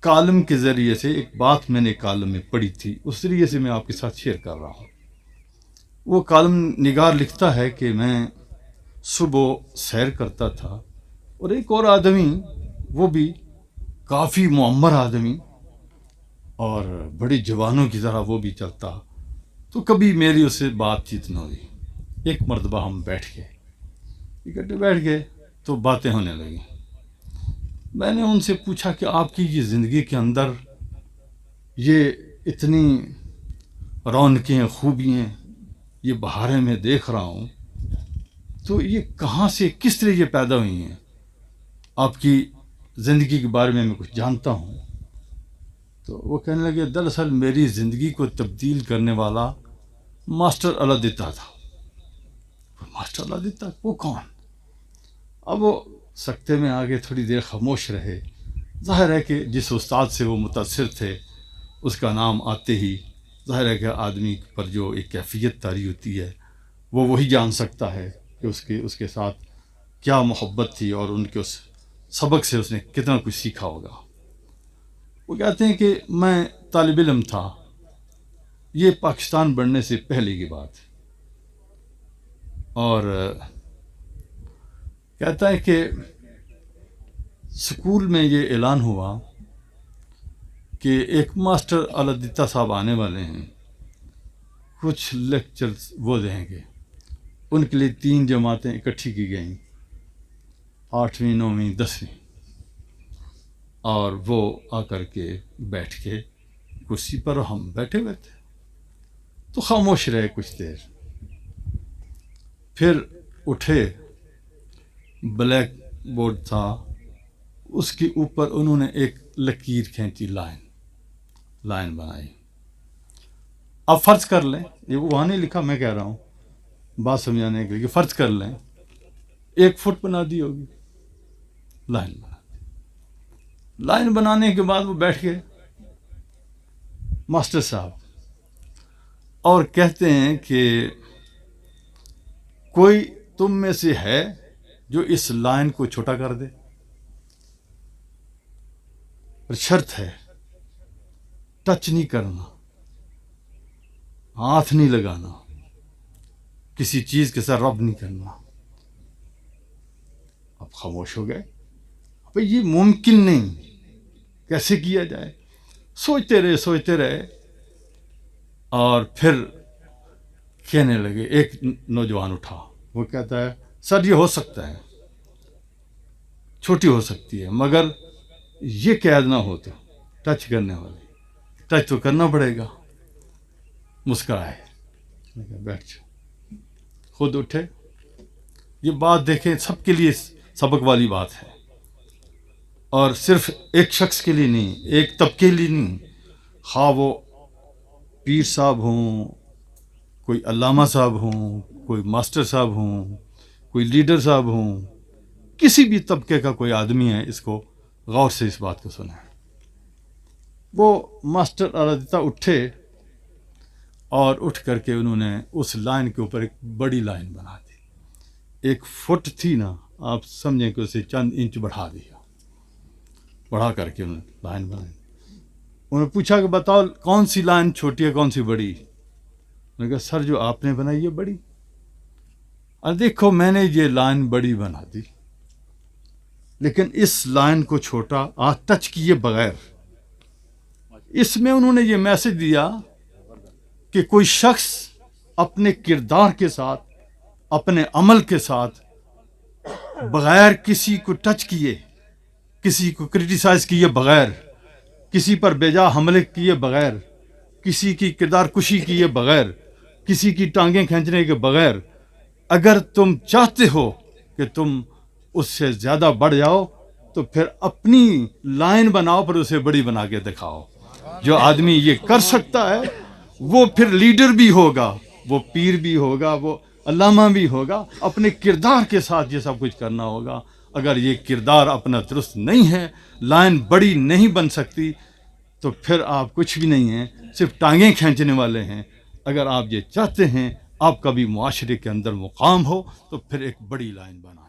Column کے ذریعے سے ایک بات میں نے کالم میں پڑھی تھی، اس ذریعے سے میں آپ کے ساتھ شیئر کر رہا ہوں۔ وہ کالم نگار لکھتا ہے کہ میں صبح سیر کرتا تھا اور ایک اور آدمی، وہ بھی کافی معمر آدمی اور بڑی جوانوں کی طرح وہ بھی چلتا، تو کبھی میری اس سے بات چیت نہ ہوئی۔ ایک مرتبہ ہم بیٹھ گئے، اکٹھے بیٹھ گئے تو باتیں ہونے لگیں۔ میں نے ان سے پوچھا کہ آپ کی یہ زندگی کے اندر یہ اتنی رونقیں، خوبیاں، یہ بہاریں میں دیکھ رہا ہوں، تو یہ کہاں سے، کس طرح یہ پیدا ہوئی ہیں؟ آپ کی زندگی کے بارے میں کچھ جانتا ہوں۔ تو وہ کہنے لگے دراصل میری زندگی کو تبدیل کرنے والا ماسٹر الادتہ تھا۔ ماسٹر الادتہ وہ کون؟ اب وہ سکتے میں آگے تھوڑی دیر خاموش رہے۔ ظاہر ہے کہ جس استاد سے وہ متاثر تھے اس کا نام آتے ہی ظاہر ہے کہ آدمی پر جو ایک کیفیت طاری ہوتی ہے وہ وہی جان سکتا ہے کہ اس کے ساتھ کیا محبت تھی اور ان کے اس سبق سے اس نے کتنا کچھ سیکھا ہوگا۔ وہ کہتے ہیں کہ میں طالب علم تھا، یہ پاکستان بننے سے پہلے کی بات ہے، اور کہتا ہے کہ سکول میں یہ اعلان ہوا کہ ایک ماسٹر الادتہ صاحب آنے والے ہیں، کچھ لیکچرز وہ دیں گے۔ ان کے لیے 3 جماعتیں اکٹھی کی گئیں، 8ویں 9ویں 10ویں، اور وہ آ کر کے بیٹھ کے کرسی پر ہم بیٹھے ہوئے تھے تو خاموش رہے کچھ دیر، پھر اٹھے، بلیک بورڈ تھا، اس کے اوپر انہوں نے ایک لکیر کھینچی، لائن بنائی۔ اب فرض کر لیں، یہ وہاں نہیں لکھا، میں کہہ رہا ہوں بات سمجھانے کے لیے، فرض کر لیں 1 فٹ بنا دی ہوگی، لائن بنانے کے بعد وہ بیٹھ گئے ماسٹر صاحب، اور کہتے ہیں کہ کوئی تم میں سے ہے جو اس لائن کو چھوٹا کر دے؟ اور شرط ہے ٹچ نہیں کرنا، ہاتھ نہیں لگانا، کسی چیز کے ساتھ رب نہیں کرنا۔ اب خاموش ہو گئے، بھئی یہ ممکن نہیں، کیسے کیا جائے؟ سوچتے رہے اور پھر کہنے لگے، ایک نوجوان اٹھا، وہ کہتا ہے سر یہ ہو سکتا ہے، چھوٹی ہو سکتی ہے، مگر یہ قید نہ ہو تو ٹچ کرنے والی، ٹچ تو کرنا پڑے گا۔ مسکرائے، بیٹھ جاؤ، خود اٹھے۔ یہ بات دیکھیں سب کے لیے سبق والی بات ہے، اور صرف ایک شخص کے لیے نہیں، ایک طبقے کے لیے نہیں، خواہ وہ پیر صاحب ہوں، کوئی علامہ صاحب ہوں، کوئی ماسٹر صاحب ہوں، کوئی لیڈر صاحب ہوں، کسی بھی طبقے کا کوئی آدمی ہے، اس کو غور سے اس بات کو سنیں۔ وہ ماسٹر الادتہ اٹھے اور اٹھ کر کے انہوں نے اس لائن کے اوپر ایک بڑی لائن بنا دی۔ 1 فٹ تھی نا، آپ سمجھیں کہ اسے چند انچ بڑھا دیا، بڑھا کر کے انہوں نے لائن بنائی۔ انہوں نے پوچھا کہ بتاؤ کون سی لائن چھوٹی ہے کون سی بڑی؟ انہوں نے کہا سر جو آپ نے بنائی ہے بڑی۔ اور دیکھو میں نے یہ لائن بڑی بنا دی، لیکن اس لائن کو چھوٹا ٹچ کیے بغیر، اس میں انہوں نے یہ میسج دیا کہ کوئی شخص اپنے کردار کے ساتھ، اپنے عمل کے ساتھ، بغیر کسی کو ٹچ کیے، کسی کو کرٹیسائز کیے بغیر، کسی پر بیجا حملے کیے بغیر، کسی کی کردار کشی کیے بغیر، کسی کی ٹانگیں کھینچنے کے بغیر، اگر تم چاہتے ہو کہ تم اس سے زیادہ بڑھ جاؤ تو پھر اپنی لائن بناؤ، پر اسے بڑی بنا کے دکھاؤ۔ جو آدمی یہ کر سکتا ہے وہ پھر لیڈر بھی ہوگا، وہ پیر بھی ہوگا، وہ علامہ بھی ہوگا، اپنے کردار کے ساتھ یہ سب کچھ کرنا ہوگا۔ اگر یہ کردار اپنا درست نہیں ہے، لائن بڑی نہیں بن سکتی، تو پھر آپ کچھ بھی نہیں ہیں، صرف ٹانگیں کھینچنے والے ہیں۔ اگر آپ یہ چاہتے ہیں آپ کا بھی معاشرے کے اندر مقام ہو تو پھر ایک بڑی لائن بنا